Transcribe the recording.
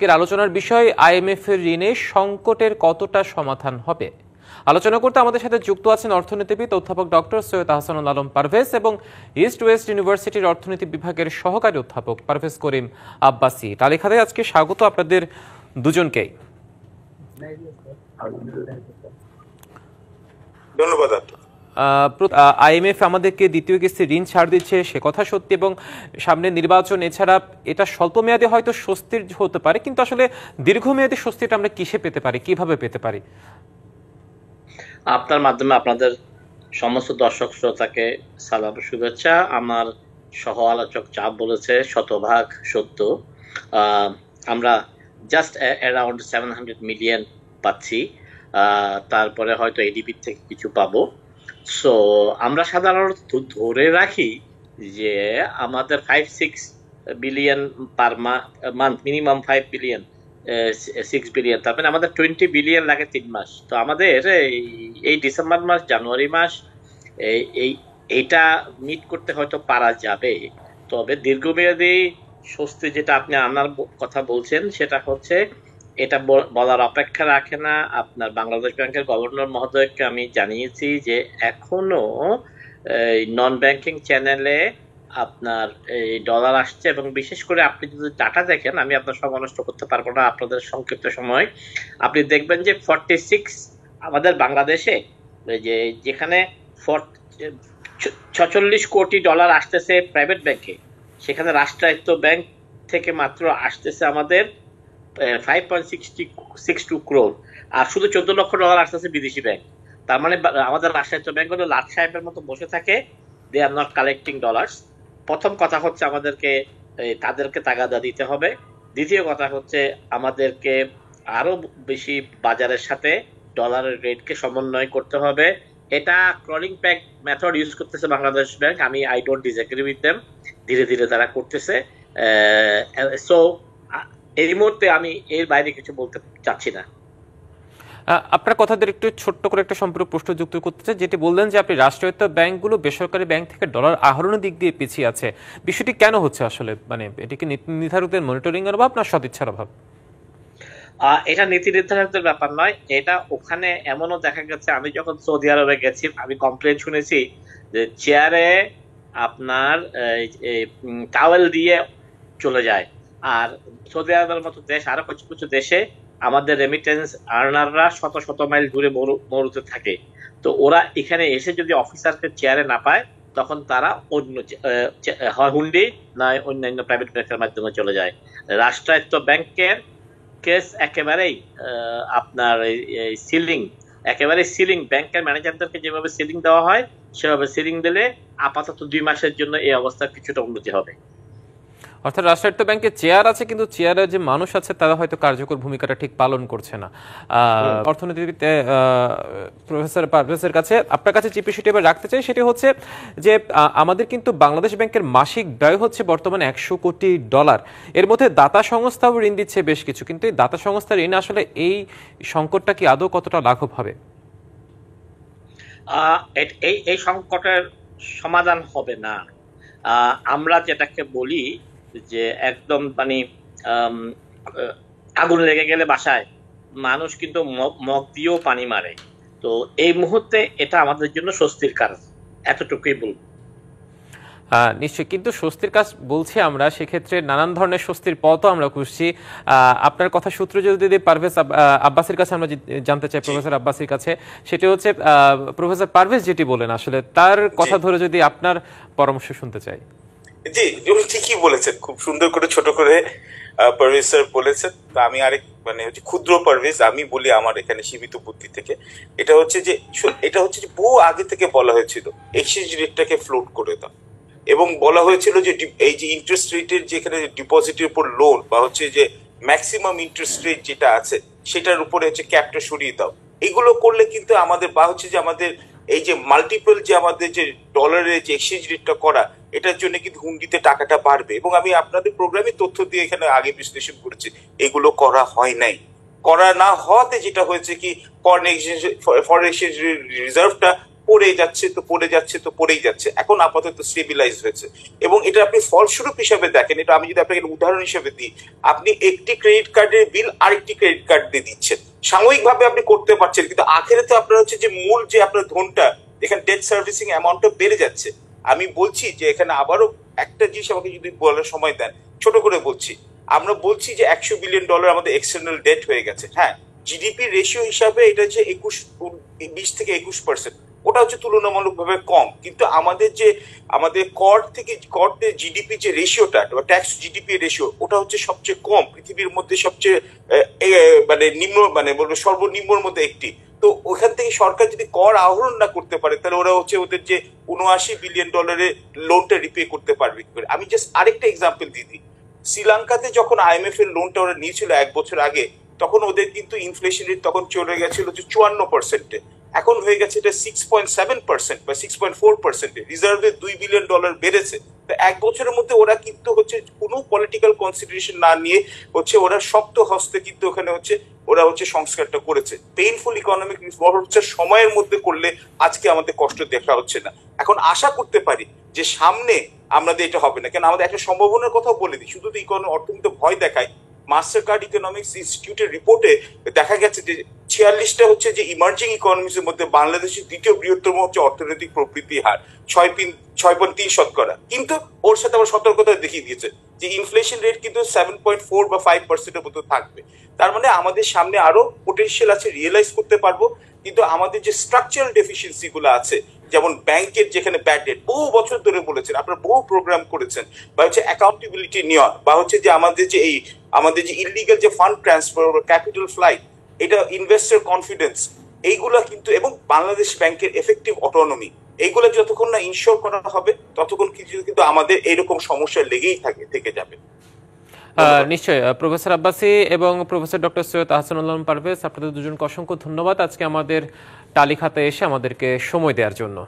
আজকের আলোচনার বিষয় আইএমএফ এর ঋণে সংকটের কতটা সমাধান হবে। আলোচনা করতে আমাদের সাথে যুক্ত আছেন অর্থনীতিবিদ অধ্যাপক ডক্টর সৈয়দ আহসানুল আলম পারভেজ এবং ইস্ট ওয়েস্ট ইউনিভার্সিটির অর্থনীতি বিভাগের সহকারী অধ্যাপক পারভেজ করিম আব্বাসি। তালিকাতে আজকে স্বাগত আপনাদের দুজনকেই। ধন্যবাদ। আইএমএফ আমাদেরকে দ্বিতীয় কিস্তির ঋণ ছাড় দিচ্ছে, সে কথা সত্যি, এবং সামনে নির্বাচন, এছাড়া এটা স্বল্প মেয়াদে হয়তো স্বস্তির হতে পারে, কিন্তু আসলে দীর্ঘমেয়াদী স্বস্তিটা আমরা কিসে পেতে পারি, কিভাবে পেতে পারি? আপনার মাধ্যমে আপনাদের সমস্ত দর্শক শ্রোতাকে সালাম, শুভেচ্ছা। আমার সহ আলোচক যা বলেছে শতভাগ সত্য। আমরা জাস্ট অ্যারাউন্ড 700 মিলিয়ন পাচ্ছি, তারপরে হয়তো এডিবি থেকে কিছু পাবো। সো আমরা সাধারণত ধরে রাখি যে আমাদের 5-6 billion per month, minimum 5 billion 6 billion, তার মানে আমাদের 20 বিলিয়ন লাগে 3 মাস। তো আমাদের এই ডিসেম্বর মাস, জানুয়ারি মাস এইটা মিট করতে হয়তো পারা যাবে। তবে দীর্ঘমেয়াদী স্বস্তি যেটা আপনি আনার কথা বলছেন, সেটা হচ্ছে এটা বলার অপেক্ষা রাখে না। আপনার বাংলাদেশ ব্যাংকের গভর্নর মহোদয়কে আমি জানিয়েছি যে এখনো নন ব্যাংকিং চ্যানেলে আপনার এই ডলার আসছে, এবং বিশেষ করে আপনি যদি ডাটা দেখেন, আমি আপনার সময় নষ্ট করতে পারবো না আপনাদের সংক্ষিপ্ত সময়, আপনি দেখবেন যে 46 আমাদের বাংলাদেশে যেখানে 46 কোটি ডলার আসতেছে প্রাইভেট ব্যাংকে, সেখানে রাষ্ট্রায়ত্ত ব্যাংক থেকে মাত্র আসতেছে আমাদের 5.62 ক্রোর, আর শুধু 14 লক্ষ ডলার আসতেছে বিদেশি ব্যাংক। তার মানে আমাদের রাষ্ট্রায়ত্ত ব্যাংকগুলো লাট সাহেবের মতো বসে থাকে, দে আর নট কালেক্টিং ডলার্স। প্রথম কথা হচ্ছে আমাদেরকে তাদেরকে তাগাদা দিতে হবে। দ্বিতীয় কথা হচ্ছে আমাদেরকে আরো বেশি বাজারের সাথে ডলারের রেটকে সমন্বয় করতে হবে। এটা ক্রলিং প্যাক মেথড ইউজ করতেছে বাংলাদেশ ব্যাংক, আমি I don't disagree with them, ধীরে ধীরে তারা করতেছে। সো এই মুহূর্তে আমি এর বাইরে কিছু বলতে চাচ্ছি না। আপনার কথাদের একটু ছোট্ট করে একটা সম্পূর্ণ প্রশ্ন যুক্ত করতে চাই, যেটি বললেন যে আপনি রাষ্ট্রায়ত্ত ব্যাংকগুলো বেসরকারি ব্যাংক থেকে ডলার আহরণের দিক দিয়ে পিছিয়ে আছে। বিষয়টি কেন হচ্ছে আসলে? মানে এটা কি নীতি নির্ধারকদের মনিটরিং এর অভাব না সদিচ্ছার অভাব? এটা নীতি নির্ধারকদের ব্যাপার নয়, এটা ওখানে এমনও দেখা গেছে, আমি যখন সৌদি আরবে গেছি আমি কমপ্লেন শুনেছি যে চেয়ারে আপনার টাওয়েল দিয়ে চলে যায়। আর সৌদি আরবের মতো দেশ, আরো কিছু কিছু দেশে আমাদের রেমিটেন্স আর্নাররা শত শত মাইল দূরে মরুতে থাকে। তো ওরা এখানে এসে যদি অফিসারকে চেয়ারে না পায়, তখন তারা অন্য হুন্ডি নয় অন্যান্য প্রাইভেট ব্যাংকের মাধ্যমে চলে যায়। রাষ্ট্রায়ত্ত ব্যাংকের কেস একেবারেই আপনার সিলিং, একেবারে সিলিং, ব্যাংকের ম্যানেজারদেরকে যেভাবে সিলিং দেওয়া হয় সেভাবে সিলিং দিলে আপাতত 2 মাসের জন্য এই অবস্থার কিছুটা উন্নতি হবে। অর্থাৎ রাষ্ট্রায়ত্ত ব্যাংকে চেয়ার আছে, কিন্তু চেয়ারে যে মানুষ আছে তারা হয়তো কার্যকর ভূমিকাটা ঠিক পালন করছে না। অর্থনীতিবিদ প্রফেসর পারভেজের কাছে, আপনার কাছে যে বিষয়টি এবার রাখতে চাই সেটি হচ্ছে যে আমাদের কিন্তু বাংলাদেশ ব্যাংকের মাসিক ব্যয় হচ্ছে বর্তমানে 100 কোটি ডলার। এর মধ্যে দাতা সংস্থাও ঋণ দিচ্ছে বেশ কিছু, কিন্তু এই দাতা সংস্থার ঋণ আসলে এই সংকটটা কি আদৌ কতটা লাঘব হবে? এই সংকটের সমাধান হবে না। আমরা যেটাকে বলি যে একদম মানে আগুন লেগে গেলে বাসায় মানুষ কিন্তু মগ দিয়েও পানি মারে। তো এই মুহূর্তে এটা আমাদের জন্য স্বস্তির কাজ, এতটুকুই বলবো। নিশ্চয়ই, কিন্তু স্বস্তির কাজ বলছি আমরা, সেক্ষেত্রে নানান ধরনের স্বস্তির পথও আমরা খুঁজছি। আপনার কথা সূত্র যদি পারভেজ আব্বাসির কাছে আমরা জানতে চাই, প্রফেসর আব্বাসির কাছে, সেটি হচ্ছে প্রফেসর পারভেজ যেটি বলেন, আসলে তার কথা ধরে যদি আপনার পরামর্শ শুনতে চাই। জি, ঠিকই বলেছেন, খুব সুন্দর করে ছোট করে পারভেজ স্যার বলেছেন। তো আমি আরেক মানে হচ্ছে ক্ষুদ্র পারভেজ, আমি বলি আমার এখানে সীমিত বুদ্ধি থেকে, এটা হচ্ছে যে বহু আগে থেকে বলা হয়েছিল এক্সচেঞ্জ রেটটাকে ফ্লোট করে দাও, এবং বলা হয়েছিল যে এই যে ইন্টারেস্ট রেটের যেখানে ডিপোজিটের উপর লোন বা হচ্ছে যে ম্যাক্সিমাম ইন্টারেস্ট রেট যেটা আছে সেটার উপরে হচ্ছে ক্যাপটা সরিয়ে দাও। এগুলো করলে কিন্তু আমাদের বা হচ্ছে যে আমাদের এই যে মাল্টিপল যে আমাদের যে ডলারের যে এক্সচেঞ্জ রেটটা করা, এটার জন্য কিন্তু হুন্ডিতে টাকাটা বাড়বে। এবং আমি আপনাদের প্রোগ্রামে তথ্য দিয়ে এখানে আগে বিশ্লেষণ করেছি, এগুলো করা হয় নাই। করা না হওয়াতে যেটা হয়েছে কি, ফরেন এক্সচেঞ্জ রিজার্ভটা পড়েই যাচ্ছে, এখন আপাতত স্টেবিলাইজ হয়েছে। এবং এটা আপনি ফলস্বরূপ হিসাবে দেখেন, এটা আমি যদি আপনাকে উদাহরণ হিসেবে দিই, আপনি একটি ক্রেডিট কার্ডের বিল আরেকটি ক্রেডিট কার্ড দিয়ে দিচ্ছেন, সাময়িকভাবে আপনি করতে পারছেন, কিন্তু আখেরে তো আপনার হচ্ছে যে মূল যে আপনার ধনটা, এখানে ডেট সার্ভিসিং অ্যামাউন্টটা বেড়ে যাচ্ছে। আমি বলছি যে এখানে আবারও একটা জিনিস আমাকে যদি বলার সময় দেন, ছোট করে বলছি, আমরা বলছি যে $100 বিলিয়ন আমাদের এক্সটার্নাল ডেট হয়ে গেছে। হ্যাঁ, জিডিপি রেশিও হিসাবে এটা হচ্ছে 20 থেকে 21%, ওটা হচ্ছে তুলনামূলকভাবে কম, কিন্তু আমাদের কর জিডিপি যে রেশিওটা, ট্যাক্স জিডিপি রেশিও, ওটা হচ্ছে সবচেয়ে কম পৃথিবীর মধ্যে, সবচেয়ে মানে নিম্ন, মানে বলবো সর্বনিম্নর মধ্যে একটি। তো ওখান থেকে সরকার যদি কর আহরণ না করতে পারে, তাহলে ওরা হচ্ছে ওদের যে $79 বিলিয়ন লোনটা রিপে করতে পারবে কি করে। আমি জাস্ট আরেকটা এক্সাম্পল দিয়ে দিই, শ্রীলঙ্কাতে যখন IMF এর লোনটা ওরা নিয়েছিল 1 বছর আগে, তখন ওদের কিন্তু ইনফ্লেশন রেট তখন চলে গেছিল যে 54%, এখন হয়ে গেছে এটা 6.7% বা 6.4%। রিজার্ভে $2 বিলিয়ন বেড়েছে। তো 1 বছরের মধ্যে ওরা কিন্তু হচ্ছে কোনো পলিটিক্যাল কনসিডারেশন না নিয়ে হচ্ছে ওরা শক্ত হস্তে কিন্তু ওখানে হচ্ছে ওরা হচ্ছে সংস্কারটা করেছে। পেইনফুল ইকোনমিক রিফর্ম হচ্ছে সময়ের মধ্যে করলে আজকে আমাদের কষ্ট দেখা হচ্ছে না। এখন আশা করতে পারি যে সামনে আমাদের এটা হবে না, কেন আমাদের একটা সম্ভাবনার কথা বলে দিই, শুধু তো অর্থনীতি ভয় দেখায়। মাস্টার কার্ড ইকোনমিক্স ইনস্টিটিউটের রিপোর্টে দেখা গেছে যে 46টা হচ্ছে যে ইমার্জিং ইকোনমিক্স এর মধ্যে বাংলাদেশের দ্বিতীয় বৃহত্তম হচ্ছে অর্থনৈতিক প্রবৃদ্ধি হার 6.3%, কিন্তু ওর সাথে আবার সতর্কতা দেখিয়ে দিয়েছে যে ইনফ্লেশন রেট কিন্তু 7.4 বা 5%-এর মতো থাকবে। তার মানে আমাদের সামনে আরো পোটেনশিয়াল আছে, রিয়েলাইজ করতে পারবো, কিন্তু আমাদের যে স্ট্রাকচারাল ডেফিসিয়েন্সি গুলো আছে, যেমন ব্যাংকের যেখানে ব্যাড ডেট বহু বছর ধরে বলেছেন, আপনারা বহু প্রোগ্রাম করেছেন, বা হচ্ছে অ্যাকাউন্টেবিলিটি নেওয়া, বা হচ্ছে যে আমাদের যে ইলিগাল যে ফান্ড ট্রান্সফার, ক্যাপিটাল ফ্লাইট, এটা ইনভেস্টর কনফিডেন্স, এইগুলা কিন্তু, এবং বাংলাদেশ ব্যাংকের এফেক্টিভ অটোনমি, এইগুলো যতক্ষণ না ইনশোর করা হবে ততক্ষণ কিন্তু আমাদের এরকম সমস্যা লেগেই থেকে যাবে। নিশ্চয়ই। প্রফেসর আব্বাসী এবং প্রফেসর ডক্টর সৈয়দ আহসানুল পারভেজ, আপনাদের দুজনকে অসংখ্য ধন্যবাদ আজকে আমাদের টালিখাতে এসে আমাদেরকে সময় দেওয়ার জন্য।